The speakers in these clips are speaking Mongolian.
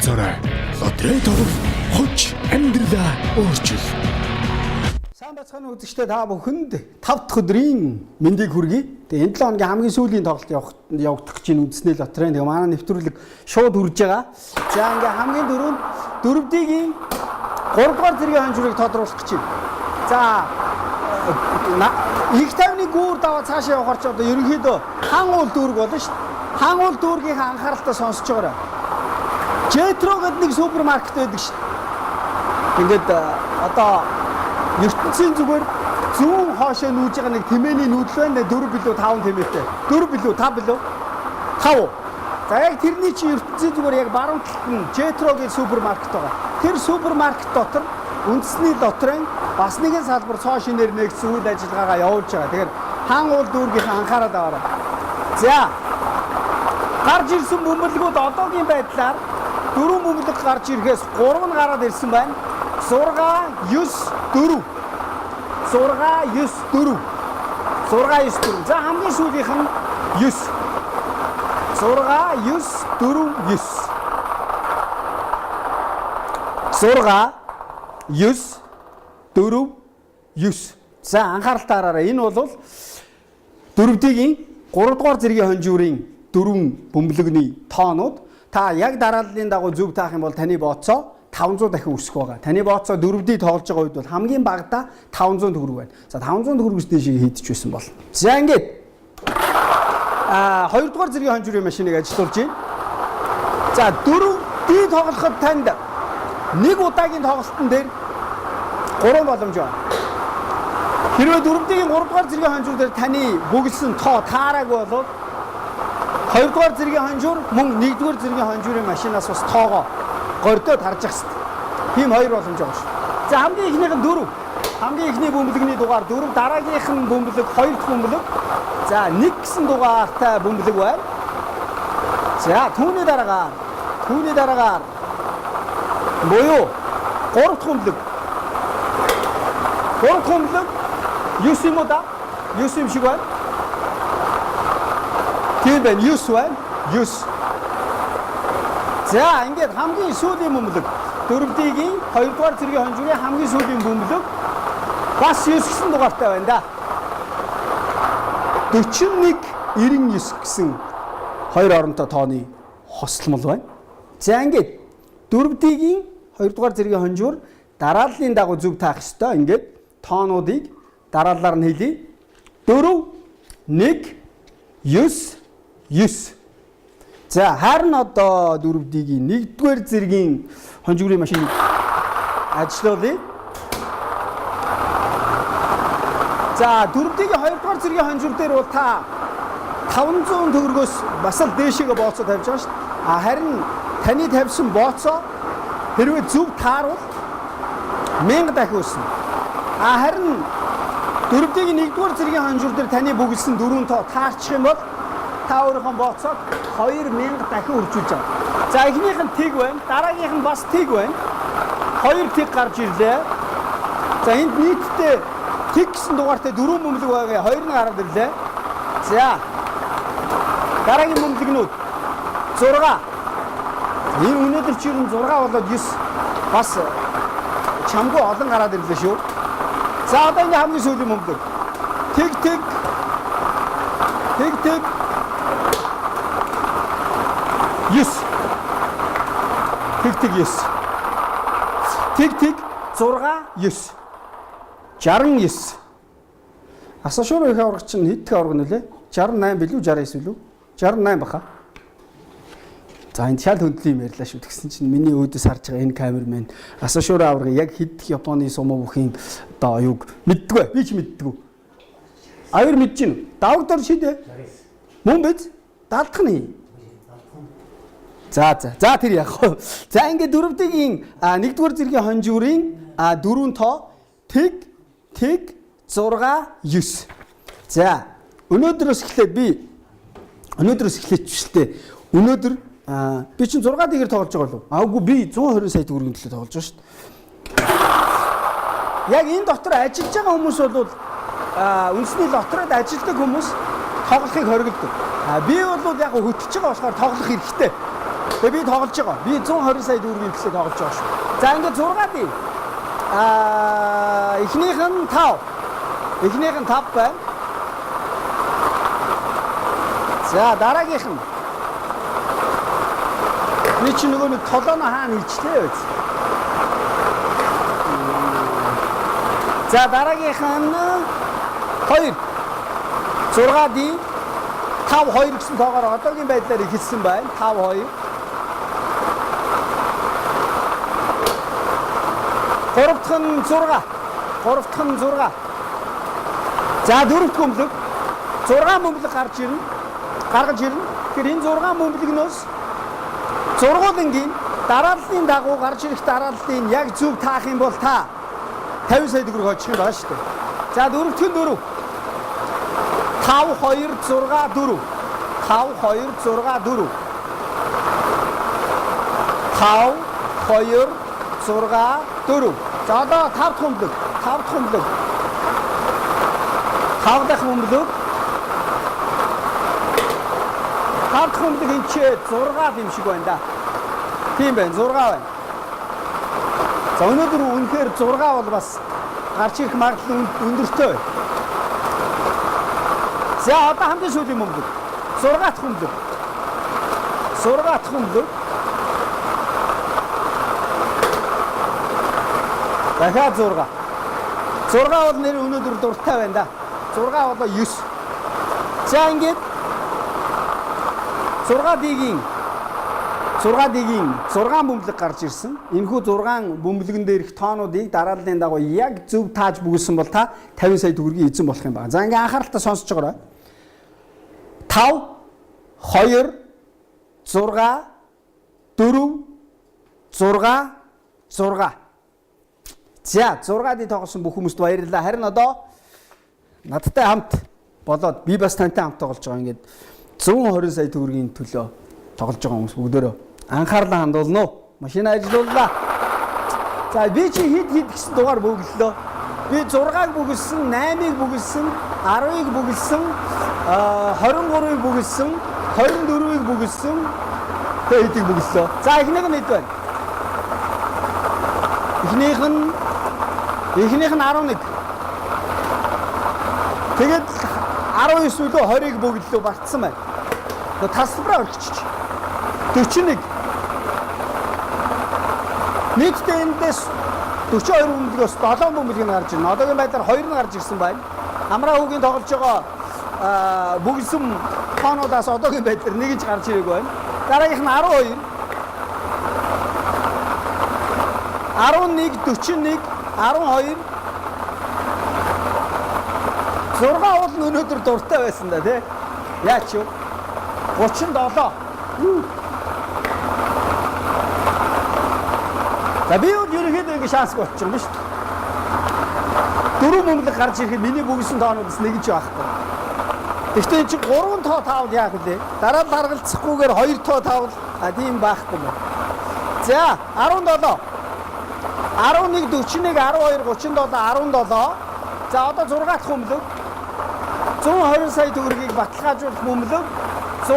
уулзаарай. Лотерей тоглох хоч амьдралаа өөрчил. Сайн бацхан үзэгчдээ та бүхэнд 5 дахь өдрийн мэндийг хүргэе. Тэгээ энэ 7 хоногийн хамгийн сүүлийн тоглолт явагдах гэж байна үндэсний лотерей. Тэгээ манай нэвтрүүлэг шууд хүрж байгаа. За ингээ хамгийн дөрөнд дөрөвдийн 3 дугаар зэргийн хонжуурыг тодруулах гэж байна. За их тавны гүүр даваа цаашаа явахаар ч одоо ерөнхийдөө хаан уул дүүрэг болно шүү дээ. Хаан уул дүүргийн анхааралтай сонсож байгаарай. Жетро гэдэг нэг супермаркет байдаг шүү дээ. Ингээд одоо ертөнцийн зүгээр зүүн хоошоо нүүж байгаа нэг тэмээний нүүдэл байна. 4 билүү 5 тэмээтэй. 4 билүү 5 билүү 5. За яг тэрний чи ертөнцийн зүгээр яг баруун талд нь Жетрогийн супермаркет байгаа. Тэр супермаркет дотор үндэсний лотерейн бас нэгэн салбар цоо шинээр нэгдсэн үйл ажиллагаагаа явуулж байгаа. Тэгэхээр хаан уул дүүргийнхээ анхаарал аваарай. За гарч ирсэн бөмбөлгүүд одоогийн байдлаар 4 бөмбөлөг гарч ирэхээс 3 нь гараад ирсэн байна. 6 9 4 За хамгийн сүүлийнх нь 9 6 9 4 9 6 9 4 9. За анхааралтай хараарай. Энэ бол дөрөвдгийн 3 дугаар зэргийн хонжуурын 4 бөмбөлөгний тоонууд. Та яг дарааллын дагуу зөв таах юм бол таны бооцоо 500 дахин өсөх байгаа. Таны бооцоо дөрөвдийг тоглож байгаа үед бол хамгийн багадаа 500 төгрөг байна. За 500 төгрөгөөс дээшээ хийдэж байсан бол. За ингээд 2 дугаар зэргийн хонжуурын машиныг ажиллуулж байна. За дөрөвдийг тоглоход танд нэг удаагийн тоглолтын дээр 3 боломж байна. Хэрвээ дөрөвдгийн 3 дугаар зэргийн хонжуур дээр таны бөглсөн тоо таараагүй бол 2 дугаар зэргийн хонжуур мөн 1 дугаар зэргийн хонжуурын машинаас бас тоогоо гордоод харж ах хэрэгтэй. Тийм хоёр боломж байгаа шүү. За хамгийн ихнийх нь 4. Хамгийн ихний бөмбөлөгний дугаар 4, дараагийнх нь бөмбөлөг 2 дахь бөмбөлөг. За 1 гэсэн дугаартай бөмбөлөг байна. За түүний дараагаар буюу 3 дахь бөмбөлөг. 3 дахь бөмбөлөг 9 юм уу да? 9 юм шиг байна. Тийм байна, 9 байна. 9. За ингээд хамгийн сүүлийн бөмбөлөг дөрөвдгийн 2 дугаар зэргийн хонжуурын хамгийн сүүлийн бөмбөлөг бас 9 гэсэн дугаартай байна да. 41 99 гэсэн хоёр оронтой тооны хослол байна. За ингээд дөрөвдгийн 2 дугаар зэргийн хонжуур дарааллын дагуу зөв таах ёстой. Ингээд тоонуудыг дараалалаар нь хэлье. 4 1 9 9. За харин одоо дөрөвдгийн 1-р зэргийн хонжуурын машиныг ажиллуулъя. За дөрөвдгийн 2-р зэргийн хонжуур дээр бол та 500 төгрөгөөс бас л дээшээгээ бооцоо тавьж байгаа шүү дээ. Харин таны тавьсан бооцоо хэрвээ зөв таарвал 1000 дахин өснө. Харин дөрөвдгийн 1-р зэргийн хонжуур дээр таны бөглсөн 4 тоо таарчих юм бол та өөрийнхөө бооцоод 2000 дахин үржүүлж байгаа. За эхнийх нь тэг байна, дараагийнх нь бас тэг байна. 2 тэг гарч ирлээ. За энд нийтдээ тэг гэсэн дугаартай 4 бөмбөлөг байгаа. 2 нь гараад ирлээ. За дараагийн бөмбөлөгнүүд 6. Энэ өнөөдөр чи 6 болоод 9 бас чамгүй олон гараад ирлээ шүү. За одоо энэ хамгийн сүүлийн бөмбөлөг. Тэг 9. Тэг 9. Тэг 6 9. 69. Асашуур их аврагч нь хэд их авраг нөлөө? 68 билүү 69 билүү? 68 баха. За энэ шал хөндлөлийн юм ярьлаа шүү. Тэгсэн чинь миний өөдөөс харж байгаа энэ камермен Асашуур аврагыг яг хэд их Японы сумо бүхийн одоо юуг мэддэггүй. Би ч мэддэггүй. Аяр мэдэж гин. Давагдор шидэ. Мөн биз? Даалдах нь. За тэр яг. За ингээд дөрөвдгийн 1-р зэргийн хонжуурын 4 тоо тэг 6 9. За өнөөдрөөс эхлээд өнөөдөр би чинь 6 дэгээр тоглож байгаа болов. Үгүй би 120 сая төгрөгийн төлөө тоглож байгаа шүү дээ. Яг энэ дотор ажиллаж байгаа хүмүүс бол үндэсний лотерейд ажилладаг хүмүүс тоглохыг хориглодог. Би бол яг хөтлөж байгаа болохоор тоглох хэрэгтэй. Тэгээ би тоглож байгаа. Би 120 сая төгрөгийн төлөө тоглож байгаа шүү. За ингээд 6 ди. Эхнийх нь 5. Эхнийх нь 5 байна. За дараагийнх нь. Би чи нөгөө нэг толооно хаана хийчлээ вэ? За дараагийнх нь 2. 6 ди 5-2 гэсэн тоогоор одоогийн байдлаар ихэлсэн байна. 5-2. Гуравдах нь 6. Гуравдах нь 6. За дөрөвдөх бөмбөлөг 6 бөмбөлөг гарч ирнэ. Гаргаж ирнэ. Тэгэхээр энэ 6 бөмбөлөгнөөс зургуулангийн дарааллын дагуу гарч ирэх дарааллын яг зөв таах юм бол та 50 сая төгрөг очих юм байна шүү дээ. За дөрөвдөх нь 4. 5 2 6 4. 5 2 6 4. 5 2 6 4. За одоо 5 дахь бөмбөлөг. 5 дахь бөмбөлөг. 5 дахь бөмбөлөг. 5 дахь бөмбөлөг энэ чи 6 юм шиг байна да. Тийм байна 6 байна. За өнөөдөр үнэхээр 6 бол бас гарч ирэх магадлал өндөртэй. За одоо хамгийн сүүлийн бөмбөлөг. 6 дахь бөмбөлөг. 6 дахь бөмбөлөг. Дахиад 6. 6 бол нэр өнөөдөр дуртай байна да. 6 болоо 9. За ингээд 6 дигийн 6 бөмбөлөг гарч ирсэн. Энэхүү 6 бөмбөлөгн дээрх тоонуудыг дарааллын дагуу яг зөв тааж бүгэлсэн бол та 50 сая төгрөгийн эзэн болох юм байна. За ингээ анхааралтай сонсож байгаарай. 5 2 6 4 6 6. За 6 ди тоглосон бүх хүмүүст баярлалаа. Харин одоо надтай хамт болоод би бас тантай хамт тоглож байгаа. Ингээд 120 сая төгрөгийн төлөө тоглож байгаа хүмүүс бүгдөө анхаарлаа хандуулна уу? Машина ажиллууллаа. За би чи хэд гэсэн дугаар бүгэллөө. Би 6-ыг бүгэлсэн, 8-ыг бүгэлсэн, 10-ыг бүгэлсэн, 23-ыг бүгэлсэн, 24-ыг бүгэлсэн. Тэгээ хэдийг бүгэллөө. За эхнийх нь хэд байна? Эхнийх нь 11. Тэгээд 19 үлээ 20-ыг бүгэллөө бартсан байна. Тэгээ тасалбараа олчих. 41. Нийтдээ эндээс 42 бөмбөлгөөс 7 бөмбөлг нь гарч ирнэ. Одоогийн байдлаар 2 нь гарч ирсэн байна. Амраа хүүгийн тоглож байгаа бүгэлсэн тоонуудаас одоогийн байдлаар нэг нь гарч ирээгүй байна. Дараагийнх нь 12. 11, 41, 12. 6 бол өнөөдөр дуртай байсан да тий. Яач юу? 37. За би ерөнхийдөө ингэ шанс болчих юм шүү дээ. 4 бөмбөлөг гарч ирэхэд миний бүгэлсэн тоонуудаас нэг ч байхгүй. Гэхдээ чи 3 тоо таавал яах вэ? Дараа нь даргалцахгүйгээр 2 тоо таавал тийм байхгүй юм. За 17. 11, 41, 12, 37, 17. За одоо 6 дахь бөмбөлөг. 120 сая төгрөгийг баталгаажуулах бөмбөлөг 6.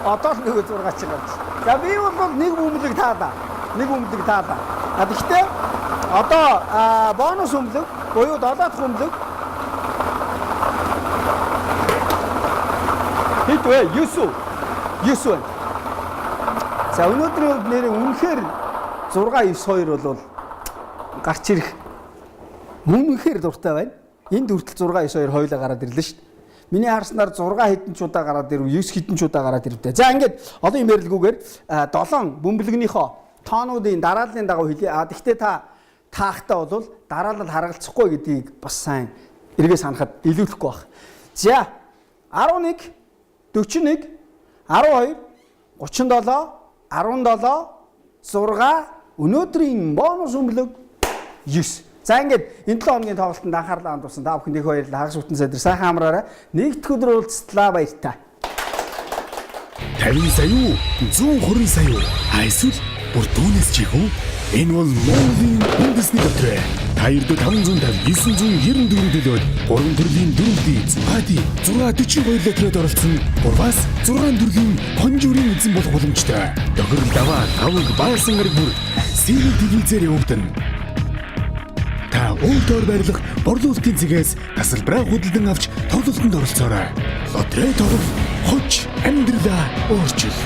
Одоо л нэг 6 ч гарч. За би бол нэг бөмбөлөг таадаа. Нэг бөмбөлөг таадаа. Гэхдээ одоо бонус бөмбөлөг буюу 7 дахь бөмбөлөг хэд вэ? 9 байна. За өнөөдрийн хувьд нэрээ үнэхээр 6-9-2 бол гарч ирэх үнэхээр дуртай байна. Энд хүртэл 6-9-2 хоёулаа гараад ирлээ шүү дээ. Миний харснаар 6 хэдэн ч удаа гараад ирв, 9 хэдэн ч удаа гараад ирвэ. За ингээд олон юм ярилгүйгээр 7 бөмбөлгөнийхөө тоонуудын дарааллын дагуу хэлье. Гэхдээ та таахтаа бол дараалал харгалцахгүй гэдгийг бас сайн эргээ санахад илүүлэхгүй байна. За 11, 41, 12, 37, 17, 6 өнөөдрийн бонус бөмбөлөг 9. За ингээд энэ 7 хоногийн тоглолтод анхаарлаа хандуулсан та бүхэнд их баярлалаа. Хагас бүтэн сайдар сайхан амраарай. Нэгдэх өдөр уулзтлаа баяртай. 50 сая юу? 120 сая юу? Эсвэл Бүр түүнээс ч их үү? Энэ бол Монголын үндэсний дотроо. 2,559,994 төлөөд 3 төрлийн дөрвөлдий Цухати 642 литрод оролцсон. Гурваас 6 төрлийн хонжуурын эзэн болох боломжтой. Тохирол даваа тавг баасан гараг бүр сэрэг телевизээр явагдана. Та өөртөө барилах борлуулалтын цэгээс тасалбараа худалдан авч тоглолтод оролцоорой. Лотерей тоглох хоч амьдралаа өөрчил.